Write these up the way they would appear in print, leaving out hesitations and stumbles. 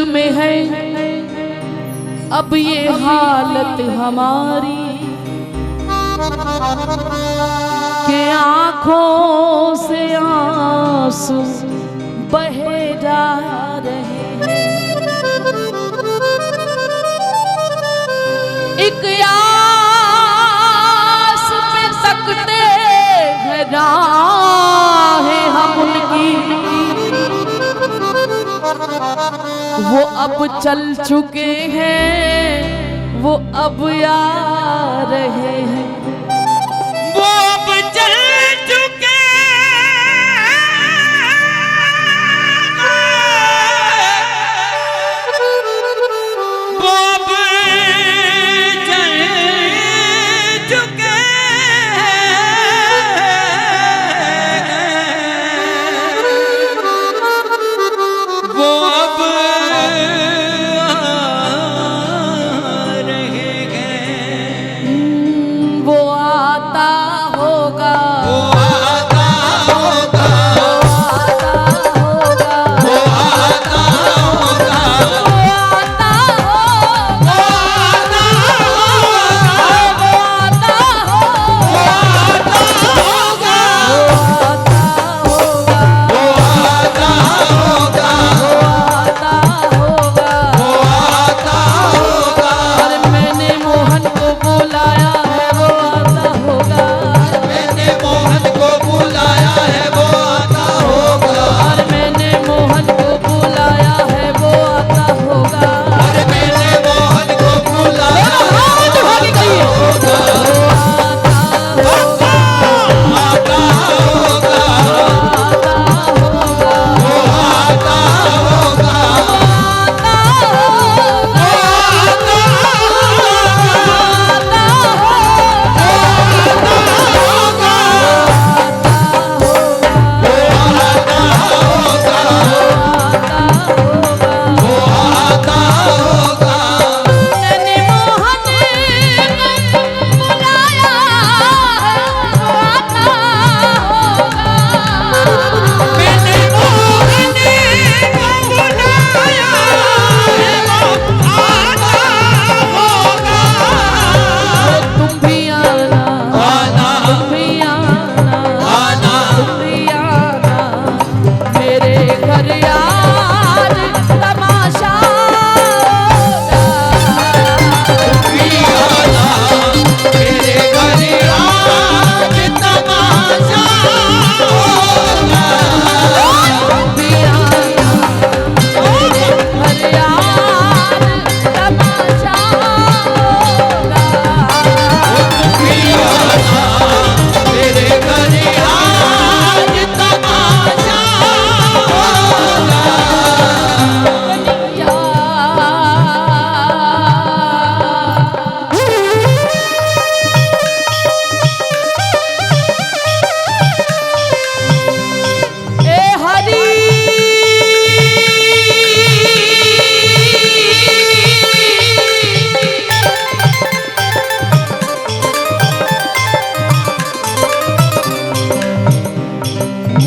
में है अब ये हालत हमारी कि आंखों से आंसू बहे जा रहे हैं। एक आस पे सकते हैं राहें हम उनकी, वो अब चल चुके हैं, वो अब आ रहे हैं। वो अब चल चुके वो अब चल चुके वो अब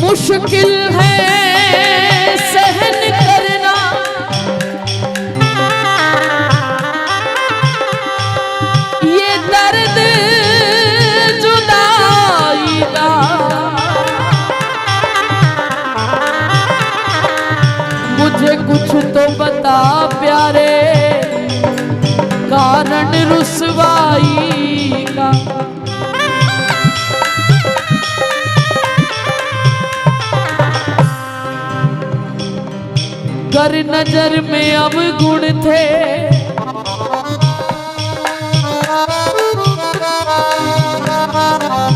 मुश्किल है सहन करना, ये दर्द जुदाई का। मुझे कुछ तो बता प्यारे कारण रुसवाई का। कर नजर में अब गुण थे,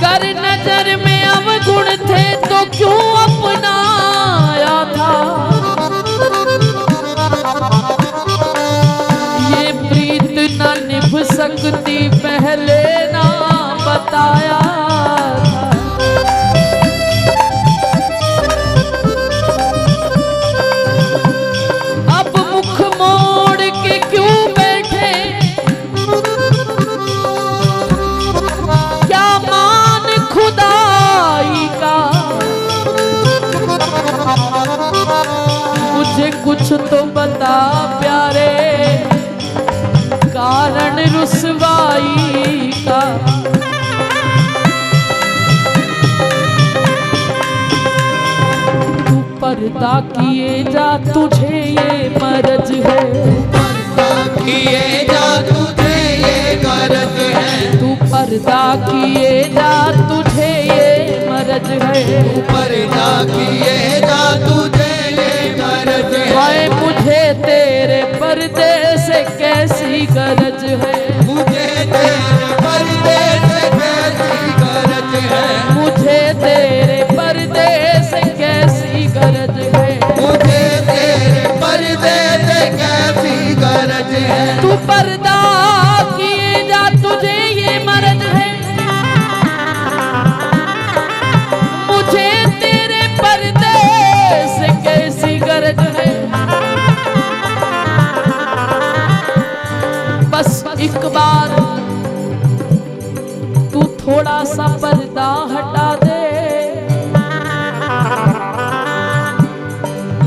कर नजर में अब गुण थे तो क्यों अपनाया था। ये प्रीत न निभ सकती पहले ना बताया था। अब मुख मोड़ के क्यों कुछ तो बता प्यारे, कारण रुसवाई का। तू पर्दा किए जा, तुझे ये मरज है। पर्दा किए जा, तुझे ये गरज है। तू पर्दा किए जा, तुझे ये मरज है। पर्दा किए जा, तुझे ये गरज है। हाय मुझे तेरे पर्दे से कैसी गरज है। मुझे तेरे पर्दे से कैसी गरज है। मुझे तेरे पर्दे से कैसी गरज है। मुझे तेरे पर्दे से कैसी गरज है। तू पर्दा किए जा, तुझे ये मरज है। मुझे तेरे पर्दे से कैसी गरज है। बस एक बार तू थोड़ा सा पर्दा हटा दे।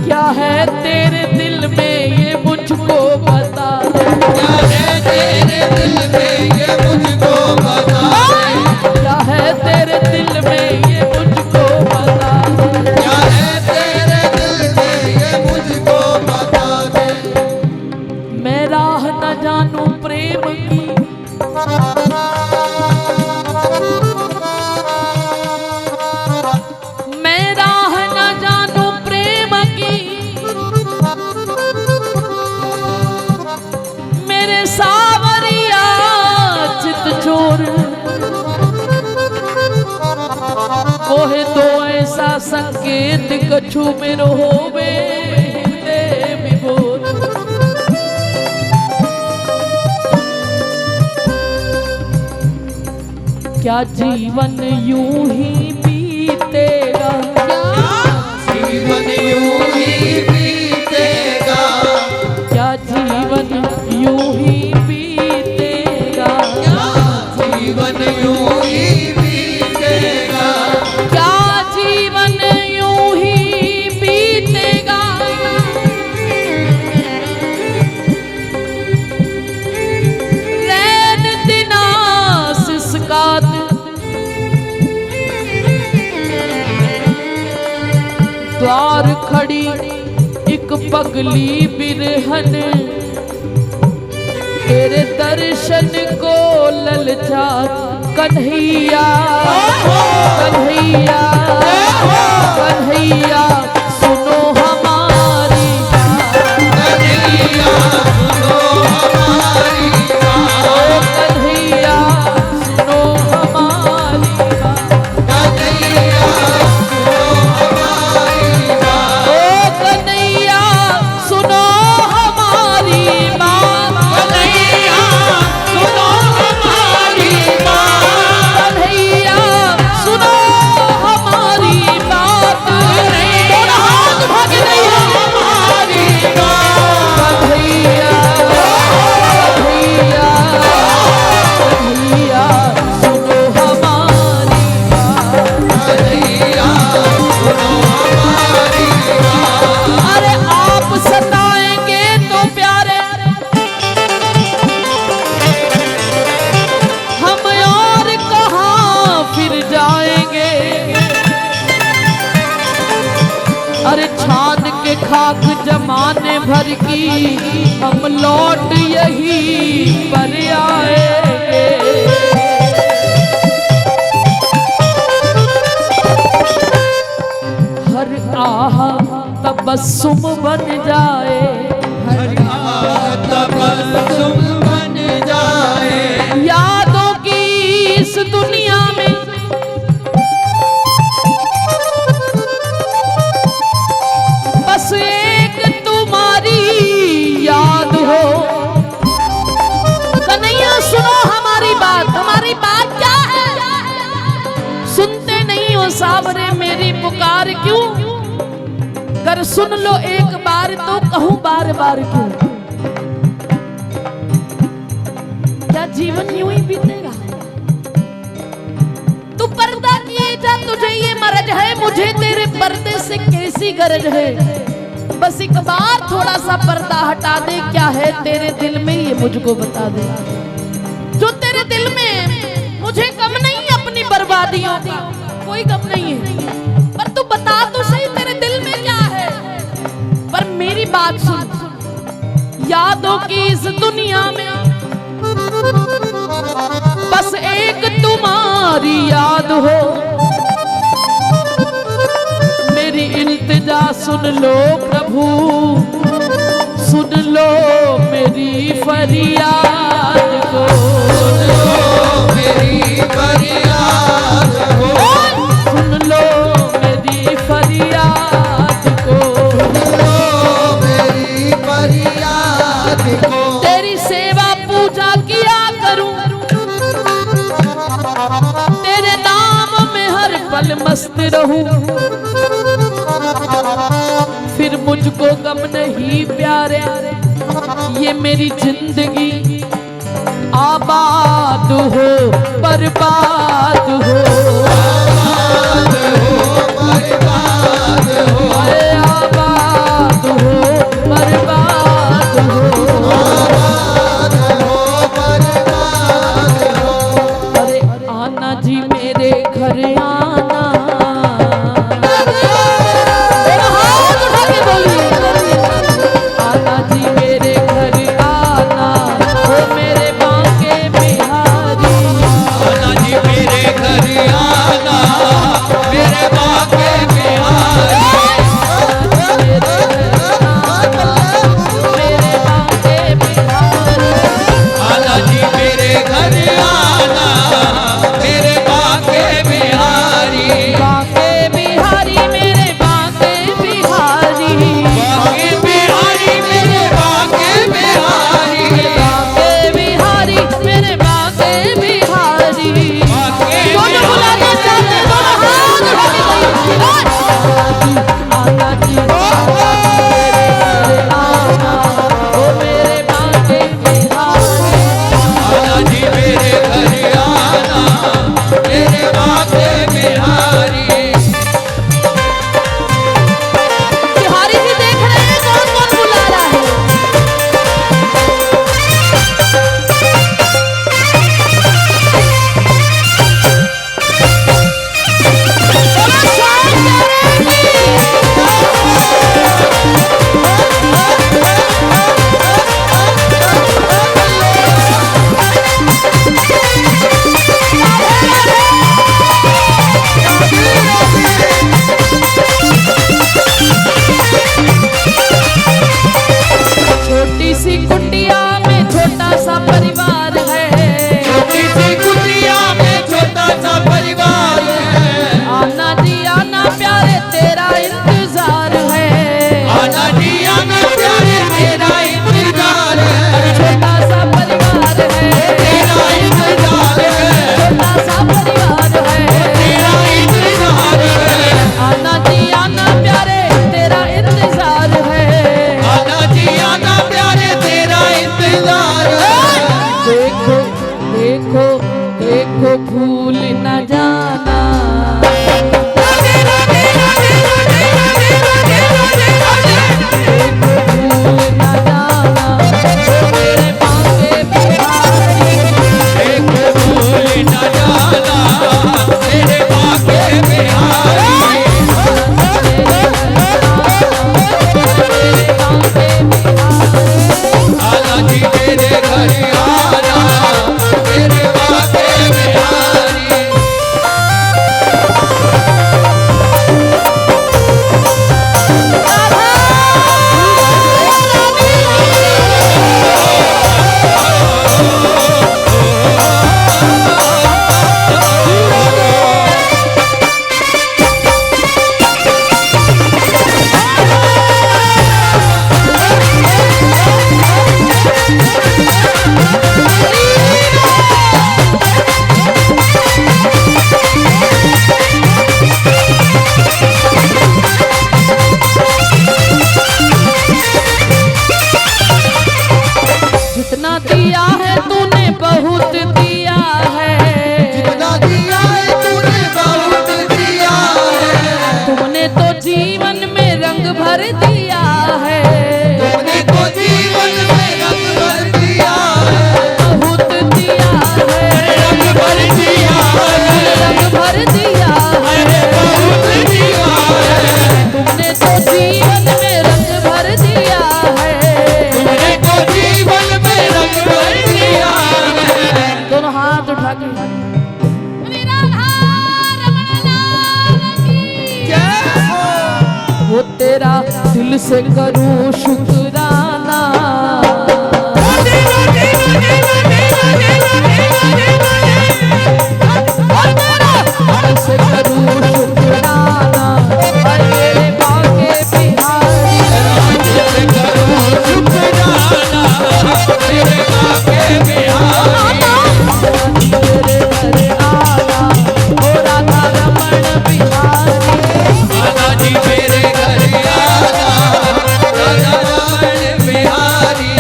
क्या है तेरे दिल में ये मुझको बता दे। क्या है तेरे दिल में ये मुझको बता दे। क्या है तेरे दिल में ये मुझको बता दे। क्या है तेरे दिल में ये मुझको बता दे। मैं राह न जानूं प्रेम की, मैं राह न जानूं प्रेम की। मेरे सावरिया चित चोर, कोहे तो ऐसा संकेत कछु मेरो होवे हृदय विभोर। क्या जीवन यूं ही बीतेगा। जीवन यूं ही बीतेगा। क्या जीवन यूं ही बीतेगा। जीवन यूं ही बीतेगा। क्या जीवन यूं ही बीतेगा। रैन दिना सिसकात, द्वार खड़ी एक पगली बिरहन, तेरे दर्शन को ललचात। कन्हैया कन्हैया कन्हैया सुनो हमारी बात। कन्हैया सुनो हमारी बात। कन्हैया सुनो हमारी बात। कन्हैया सुनो हमारी बात। ओ कन्हैया सुनो हमारी बात। कन्हैया सुनो हमारी बात। कन्हैया सुनो हमारी बात। थोड़ा हाथ भाग नहीं है। हमारी बात। कन्हैया कन्हैया कन्हैया सुनो हमारी बात। कन्हैया सुनो हमारी बात। अरे आप सताएंगे तो प्यारे हम और कहाँ फिर जाएंगे। अरे छान के खाक जमाने भर की हम लौट यही पर आएंगे। हर आह तबस्सुम बन जाए। तबस्सुम बन जाए। यादों की इस दुनिया में बस एक तुम्हारी याद हो। कन्हैया सुनो हमारी बात। हमारी बात क्या है। सुनते नहीं हो सावरे मेरी पुकार क्यों। कर सुन लो एक बार तो कहूं बार बार क्यों। क्या जीवन यूं ही बीतेगा। तू पर्दा किए जा, तुझे ये मरज है। मुझे तेरे पर्दे से कैसी गरज है। बस एक बार थोड़ा सा पर्दा हटा दे, क्या है तेरे दिल में ये मुझको बता दे। जो तेरे दिल में, मुझे गम नहीं अपनी बर्बादियों का, कोई गम नहीं है, पर तू बता तो सही तेरे दिल में क्या है। पर मेरी बात सुन, यादों की इस दुनिया में बस एक तुम्हारी याद हो। मेरी इल्तिजा सुन लो प्रभु, सुन लो मेरी फरियाद को, सुन लो मेरी फरियाद को, सुन लो मेरी फरियाद को, सुन लो मेरी फरियाद को। तेरी सेवा पूजा किया करूं, तेरे नाम में हर पल मस्त रहूं, फिर मुझको गम नहीं प्यारे, ये मेरी जिंदगी आबाद हो बर्बाद हो, आबाद हो बर्बाद हो, अरे आबाद हो बर्बाद हो, आबाद हो बर्बाद हो। अरे आना जी मेरे घर आना, हाथ उठा के बोलिए, आना जी मेरे घर आना, ओ मेरे बांके बिहारी, आना जी मेरे घर आना, मेरे वो तेरा दिल से करूं शुक्राना, दिल से करूं शुक्राना, और मेरे बाके बिहारी, दिल से करूं शुक्राना, मेरे बाके बिहारी। तेरे घर आना ओ राधा रमण बिहारी, आना जी मेरे घर आना, राधा रमण बिहारी।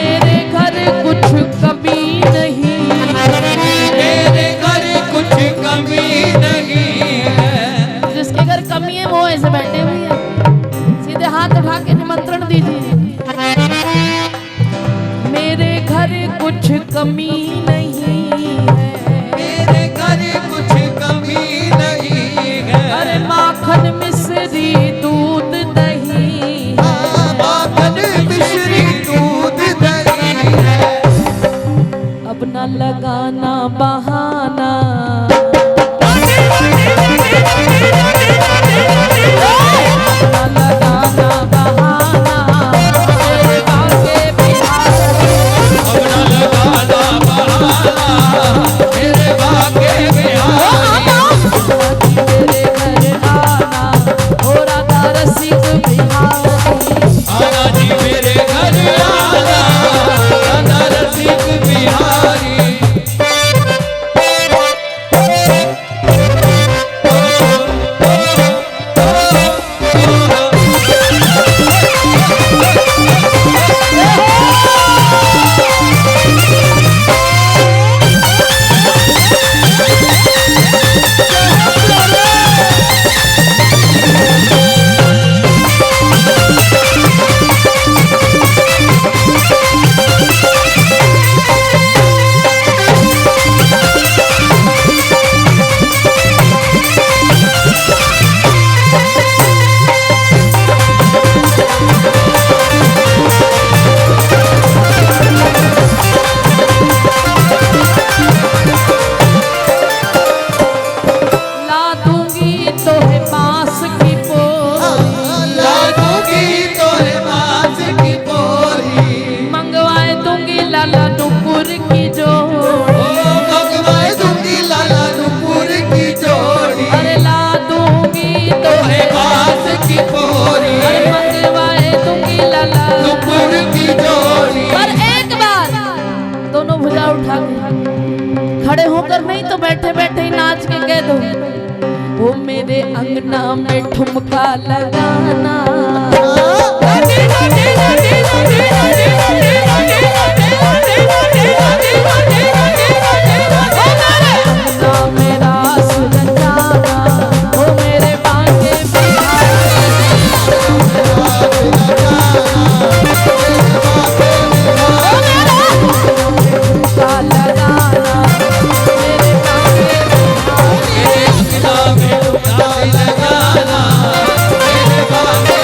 मेरे घर कुछ कमी नहीं, मेरे घर कुछ कमी नहीं है। जिसके घर कमी है वो ऐसे बैठे हुए हैं, सीधे हाथ उठा के निमंत्रण दीजिए। मेरे घर कुछ कमी नहीं है, मेरे घर कुछ कमी नहीं है। अरे माखन मिश्री दूध दही, माखन मिश्री दूध दही है। अब न लगाना बहाना, अब न लगाना बहाना, तेरे बाके बिहारी, अब न लगाना बहाना, मेरे बाके बिहारी। तेरे घर आना ओ राधा रसिक बिहारी, आना जी मेरे घर आना, राधा रसिक बिहारी। ला दूंगी तो है बांस की पोरी, ला दूंगी तोरे बांस की बोरी। मंगवाए दूंगी लाला नुपुर की जोड़ी, ओ मंगवाए दूंगी लाला नुपुर की जोड़ी। अरे ला दूंगी तो तोरे है बांस की बोरी, अरे मंगवाए दूंगी लाला, नुपुर की जोड़ी। पर एक बार दोनों भुजा उठा के खड़े होकर नहीं तो बैठे बैठे ही नाच के कह दो, वो मेरे अंगना में ठुमका लगाना, अंगना में रास रचाना, वो मेरे बाके ठुमका लगाना, मेरे बाके मेरे अंगना में ठुमका लगाना, मेरे बाके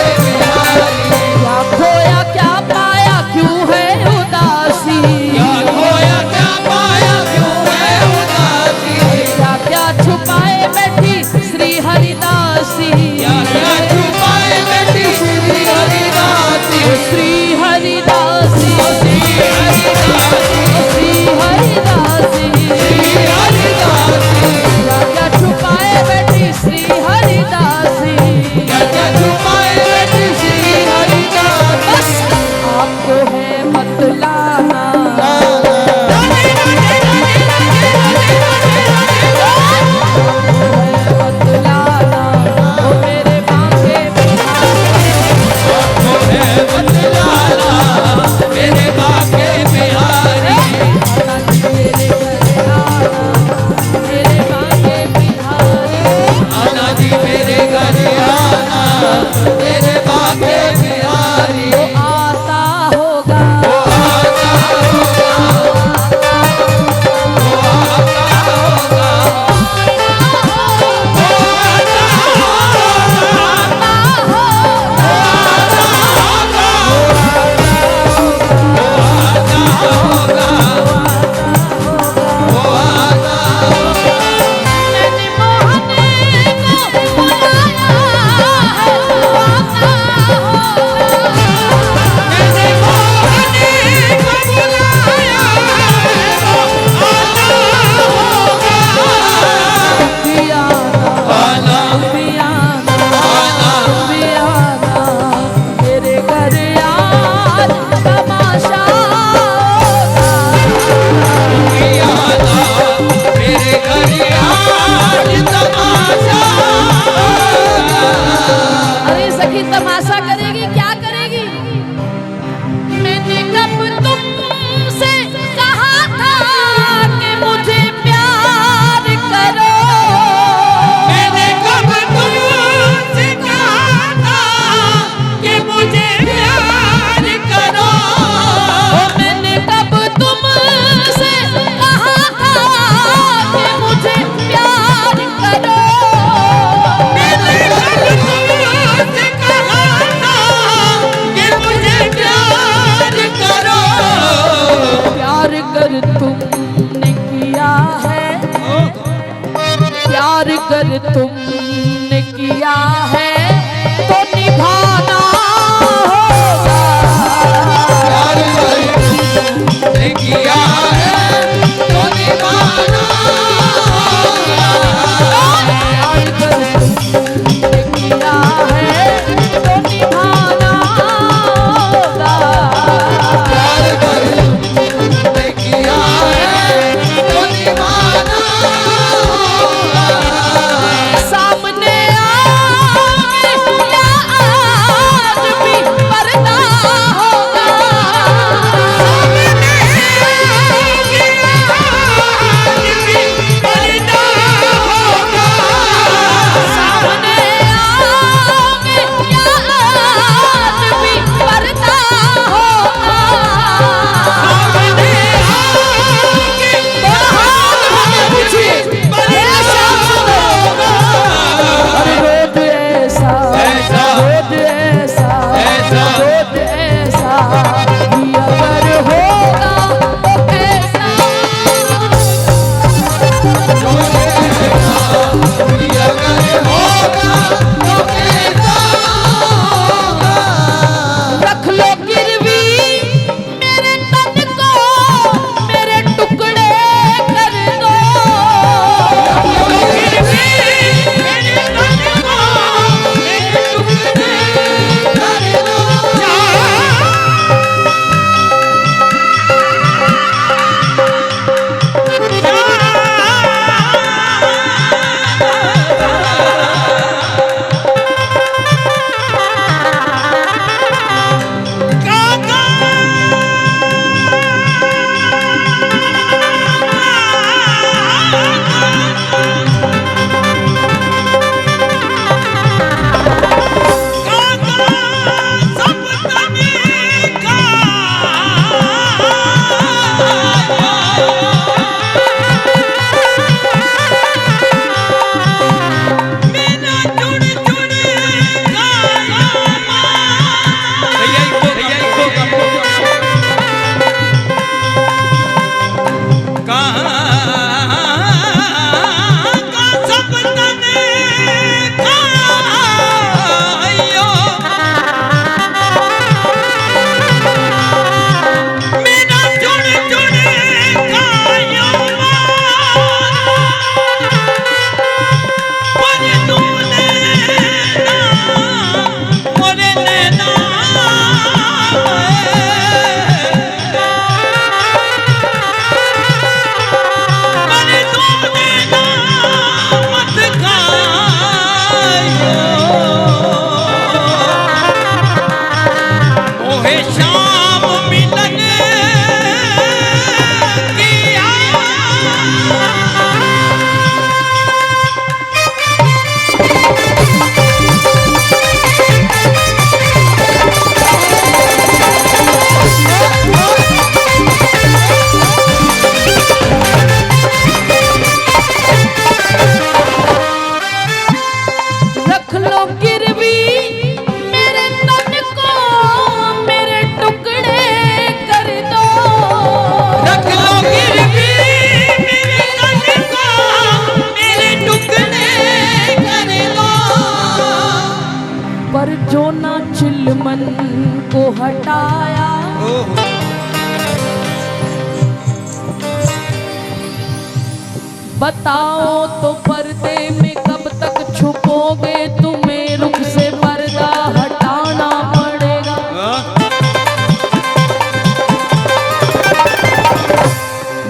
तमाशा करेगी, क्या करेगी? मैंने कब तुमसे कहा था कि मुझे प्यार करो, मैंने कब तुमसे कहा था कि मुझे प्यार करो, मैंने कब तुमसे कहा था कि मुझे प्यार करो, मैंने कब तुमसे कहा था कि मुझे प्यार करो। प्यार कर तुमने किया है, प्यार कर तुमने किया है तो निभाना होगा, प्यार तुमने किया है तो निभाना होगा। प्यार कर तुमने किया है तो निभाना होगा, प्यार तुमने किया है तो निभाना होगा। सामने आओगे या आज भी पर्दा होगा, सामने आओगे या आज भी पर्दा होगा, रोज ऐसा रोज ऐसा रोज ऐसा ही अगर होगा तो कैसा, रख लो गिरवी मेरे तन को, मेरे टुकड़े कर दो, रख लो गिरवी मेरे तन को, मेरे टुकड़े कर दो, रख लो गिरवी मेरे तन को, मेरे टुकड़े कर दो। पर जो ना चिलमन को हटाया, बताओ तो पर्दे में कब तक छुपोगे, तुम्हें रुख से पर्दा हटाना पड़ेगा,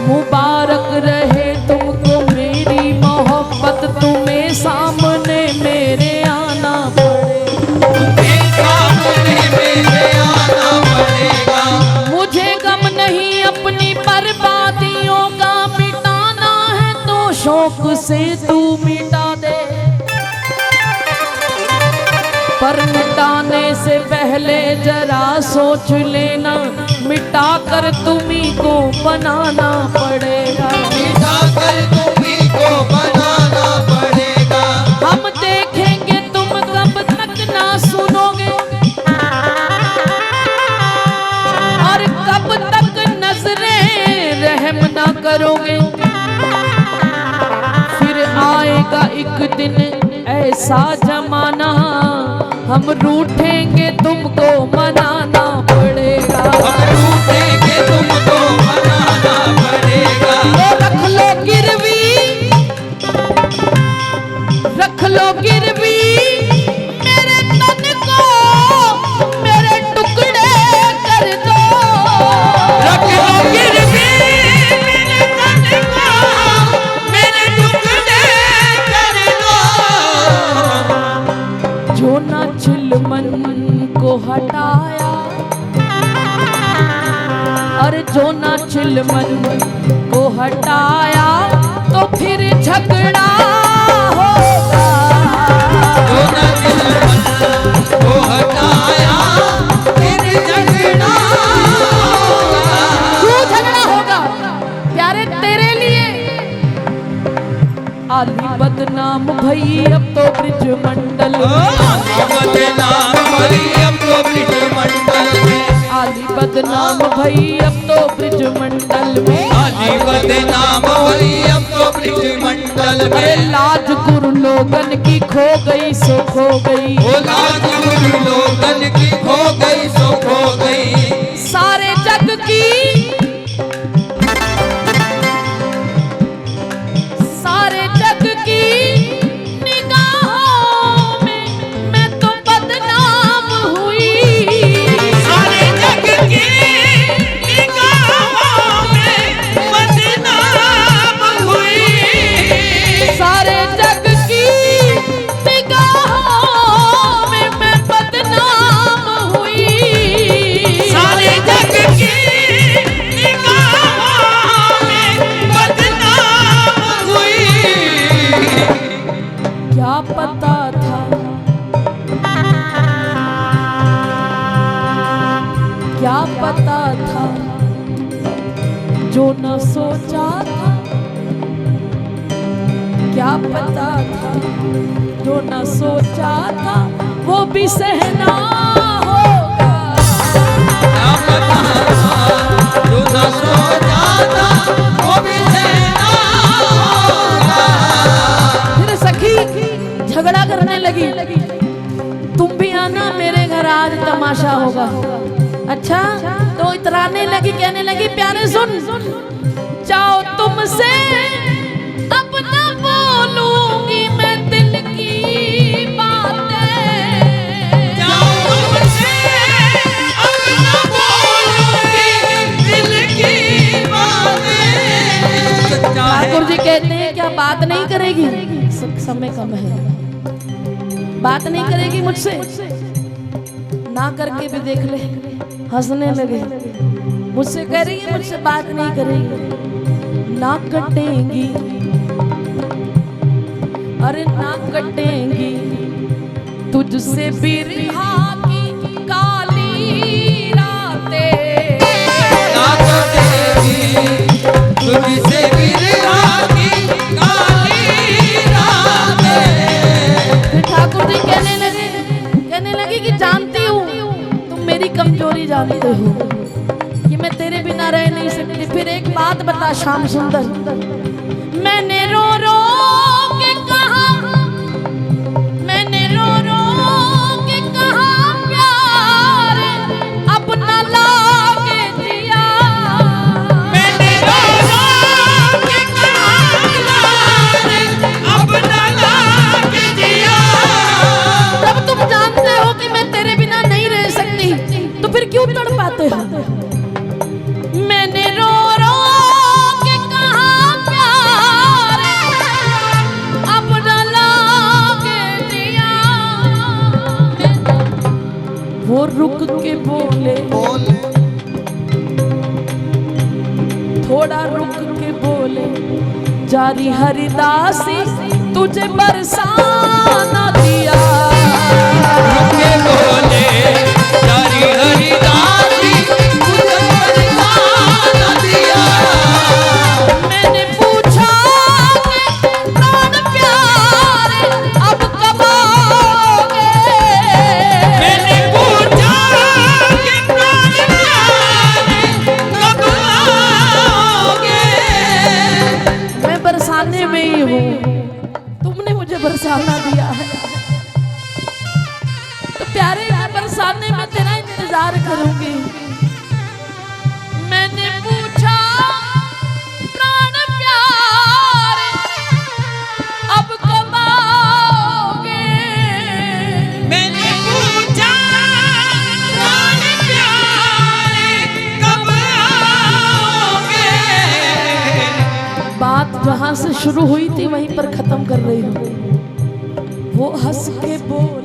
मुबारक रहे तुमको मेरी मोहब्बत, तुम्हें सामने मेरे आना पड़ेगा। से तू मिटा दे, पर मिटाने से पहले जरा सोच लेना, मिटा कर तुम्ही को बनाना पड़ेगा। मिटा कर तुम्ही को बनाना पड़ेगा। हम देखेंगे तुम कब तक ना सुनोगे, और कब तक नजरें रहम ना करोगे। फिर आएगा एक दिन ऐसा जमाना, हम रूठेंगे तुमको मनाना पड़ेगा। हम रूठेंगे तुमको मनाना पड़ेगा। तो रख लो गिरवी, रख लो गिरवी मेरे तन को, मेरे टुकड़े कर दो। रख लो गिरवी मेरे तन को, मेरे टुकड़े कर दो। जो ना चिलमन को हटाया, और जो ना चिलमन को हटाया, तो फिर झगड़ा होगा। जो न चिलमन को हटाया, फिर झगड़ा होगा। क्यों झगड़ा होगा? प्यारे तेरे लिए आली बदनाम भई अब तो ब्रिज मंडल में। बदनाम भई अब तो ब्रिज मंडल में। आली बदनाम भई अब तो ब्रिज मंडल में। आली बदनाम भई अब तो ब्रिज मंडल अरे में। लाज गुरु लोगन की खो गई सो खो गई। ओ लाज गुरु लोगन की खो गई सो खो गई। सारे जग की, सारे जग की निगाहों में मैं तो बदनाम हुई। सारे जग की निगाहों में बदनाम हुई। सारे जग की निगाहों में मैं बदनाम हुई। सारे जग की निगाहों में बदनाम हुई। क्या पता था, क्या पता था, जो न सोचा था। क्या पता था, जो न सोचा था, वो भी सहना होगा। क्या पता था, जो न सोचा था, वो भी सहना होगा। फिर सखी झगड़ा करने लगी, तुम भी आना मेरे घर, आज तमाशा होगा। अच्छा, तो इतराने लगी, कहने लगी प्यारे सुन, जाओ तुमसे अब न बोलूंगी मैं दिल की बातें। जाओ तुमसे अब न बोलूंगी दिल की बातें। ठाकुर जी कहते हैं क्या बात नहीं करेगी? समय कम है, बात नहीं करेगी मुझसे? ना करके भी देख ले, हंसने लगे। मुझसे कह रही है मुझसे बात नहीं करेगी, ना कटेंगी, अरे ना कटेंगी तुझसे बिरहा की काली रातें। ना कटेगी तुझसे बिरहा की काली रातें। फिर ठाकुर जी कहने लगे कि जानती हूँ तुम मेरी कमजोरी जानते हो कि मैं तेरे बिना रह नहीं सकती। फिर एक बात बता श्याम सुंदर, मैंने रो रो के कहा, मैंने रो रो के कहा प्यार अपना लागे दिया। मैंने रो रो के कहा प्यार अपना लागे दिया। जब तुम जानते हो कि मैं तेरे बिना नहीं रह सकती, तो फिर क्यों तड़पाते हो? मैंने रो रो के कहा प्यार अपना लागे दिया। वो रुक के बोले, थोड़ा रुक के बोले, जारी हरिदासी तुझे बरसाना दिया। रुके बोले जारी हरिदासी तुझे बरसाना दिया। मैंने पूछा कि प्राण प्यारे अब कब आओगे। मैंने पूछा कि प्राण प्यारे कब आओगे। मैं बरसाने में ही हूँ, तुमने मुझे बरसाना दिया है तो प्यारे मैं बरसाने में तेरा इंतजार करूंगी। मैंने पूछा प्राण प्यारे अब कब आओगे। मैंने पूछा प्राण प्यारे कब आओगे। बात जहां से शुरू हुई थी वहीं पर खत्म कर रही हूँ। वो हंस के बोल